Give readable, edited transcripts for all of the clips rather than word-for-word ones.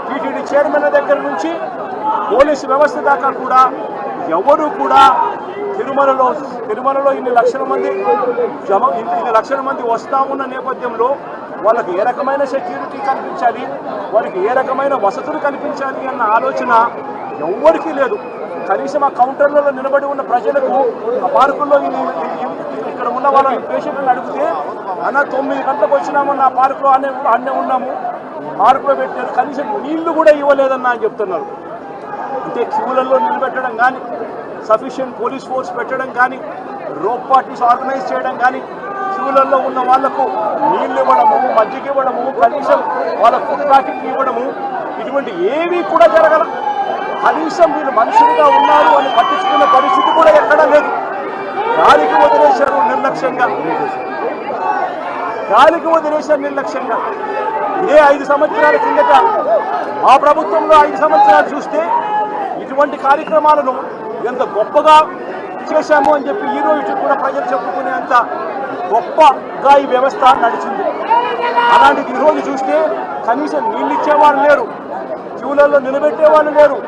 TTD chairman దగ్గర నుంచి police వ్యవస్థ దాకా కూడా ఎవరు కూడా తిరుమలలో ఇన్ని లక్షల మంది వస్తా ఉన్న నేపథ్యంలో వాళ్ళకి ఏ రకమైన సెక్యూరిటీ కల్పించాలి, వాళ్ళకి ఏ రకమైన వసతులు కల్పించాలి అన్న ఆలోచన ఎవరికీ లేదు. కనీసం ఆ కౌంటర్లలో నిలబడి ఉన్న ప్రజలకు ఆ పార్కుల్లో ఇక్కడ ఉన్న వాళ్ళ పేషెంట్లను అడిగితే అన్న 9 గంటలకు వచ్చినామన్న ఆ పార్కులో అన్నే ఉన్నాము, పార్కులో పెట్టారు, కనీసం నీళ్లు కూడా ఇవ్వలేదన్న అని చెప్తున్నారు. అంటే క్యూలలో నిలబెట్టడం కానీ, సఫిషియెంట్ పోలీస్ ఫోర్స్ పెట్టడం కానీ, రోప్ పార్టీస్ ఆర్గనైజ్ చేయడం కానీ, క్యూలలో ఉన్న వాళ్లకు నీళ్లు ఇవ్వడము, మజ్జిగ ఇవ్వడము, కనీసం వాళ్ళ ఫుడ్ ప్యాకెట్ ఇవ్వడము, ఇటువంటి ఏవి కూడా జరగల. కనీసం వీళ్ళు మనుషులుగా ఉన్నారు అని పట్టించుకున్న పరిస్థితి కూడా ఎక్కడా లేదు. గాలికి వదిలేశారు నిర్లక్ష్యంగా. ఇదే 5 సంవత్సరాల కిందట మా ప్రభుత్వంలో 5 సంవత్సరాలు చూస్తే ఇటువంటి కార్యక్రమాలను ఎంత గొప్పగా చేశాము అని చెప్పి ఈ రోజు కూడా ప్రజలు చెప్పుకునేంత గొప్పగా ఈ వ్యవస్థ నడిచింది. అలాంటిది ఈరోజు చూస్తే కనీసం నీళ్ళు ఇచ్చేవాళ్ళు లేరు, క్యూలలో నిలబెట్టేవాళ్ళు లేరు,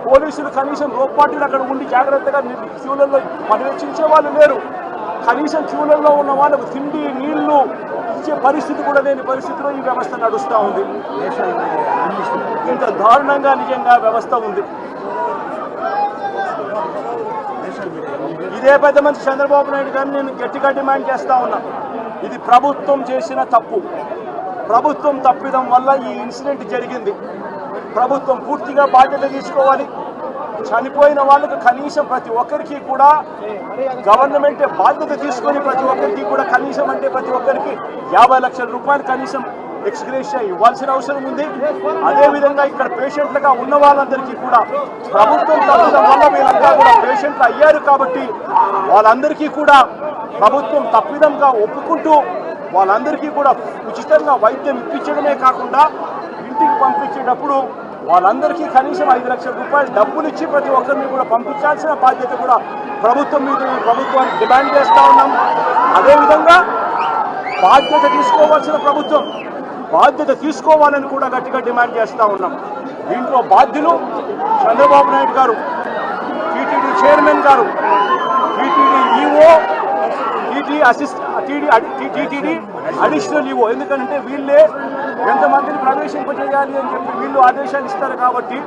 పోలీసులు కనీసం రోప్పాటీలు అక్కడ ఉండి జాగ్రత్తగా క్యూలలో పర్యవేక్షించే వాళ్ళు లేరు, కనీసం క్యూలలో ఉన్న వాళ్ళకు తిండి నీళ్లు ఇచ్చే పరిస్థితి కూడా లేని పరిస్థితిలో ఈ వ్యవస్థ నడుస్తూ ఉంది. ఇంత దారుణంగా నిజంగా వ్యవస్థ ఉంది. ఇదే పెద్ద మనిషి చంద్రబాబు నాయుడు గారిని నేను గట్టిగా డిమాండ్ చేస్తా ఉన్నా. ఇది ప్రభుత్వం చేసిన తప్పు, ప్రభుత్వం తప్పిదం వల్ల ఈ ఇన్సిడెంట్ జరిగింది. ప్రభుత్వం పూర్తిగా బాధ్యత తీసుకోవాలి. చనిపోయిన వాళ్ళకు కనీసం ప్రతి ఒక్కరికి కూడా గవర్నమెంటే బాధ్యత తీసుకొని ప్రతి ఒక్కరికి కూడా కనీసం అంటే ప్రతి ఒక్కరికి 50 లక్షల రూపాయలు కనీసం ఎక్స్గ్రేషియా ఇవ్వాల్సిన అవసరం ఉంది. అదేవిధంగా ఇక్కడ పేషెంట్లుగా ఉన్న వాళ్ళందరికీ కూడా ప్రభుత్వం తప్పడం వల్ల వీళ్ళంతా కూడా పేషెంట్లు అయ్యారు కాబట్టి వాళ్ళందరికీ కూడా ప్రభుత్వం తప్పిదంగా ఒప్పుకుంటూ వాళ్ళందరికీ కూడా ఉచితంగా వైద్యం ఇప్పించడమే కాకుండా ఇంటికి పంపించేటప్పుడు వాళ్ళందరికీ కనీసం 5 లక్షల రూపాయలు డబ్బులు ఇచ్చి ప్రతి ఒక్కరిని కూడా పంపించాల్సిన బాధ్యత కూడా ప్రభుత్వం మీద ప్రభుత్వానికి డిమాండ్ చేస్తూ ఉన్నాం. అదేవిధంగా బాధ్యత తీసుకోవాల్సిన ప్రభుత్వం బాధ్యత తీసుకోవాలని కూడా గట్టిగా డిమాండ్ చేస్తూ ఉన్నాం. దీంట్లో బాధ్యులు చంద్రబాబు నాయుడు గారు, టీటీడీ చైర్మన్ గారు, TTD EO, TTD additional EO. ఎందుకంటే వీళ్ళే ఎంతమందిని ప్రవేశింపజేయాలి అని చెప్పి వీళ్ళు ఆదేశాలు ఇస్తారు కాబట్టి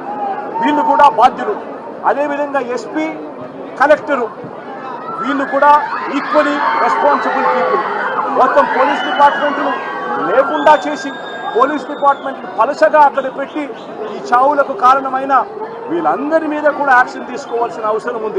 వీళ్ళు కూడా బాధ్యులు. అదేవిధంగా ఎస్పీ, కలెక్టరు వీళ్ళు కూడా ఈక్వలీ రెస్పాన్సిబుల్ పీపుల్. మొత్తం పోలీస్ డిపార్ట్మెంట్ను లేకుండా చేసి పోలీస్ డిపార్ట్మెంట్ పలసగా అక్కడ పెట్టి ఈ చావులకు కారణమైన వీళ్ళందరి మీద కూడా యాక్షన్ తీసుకోవాల్సిన అవసరం ఉంది.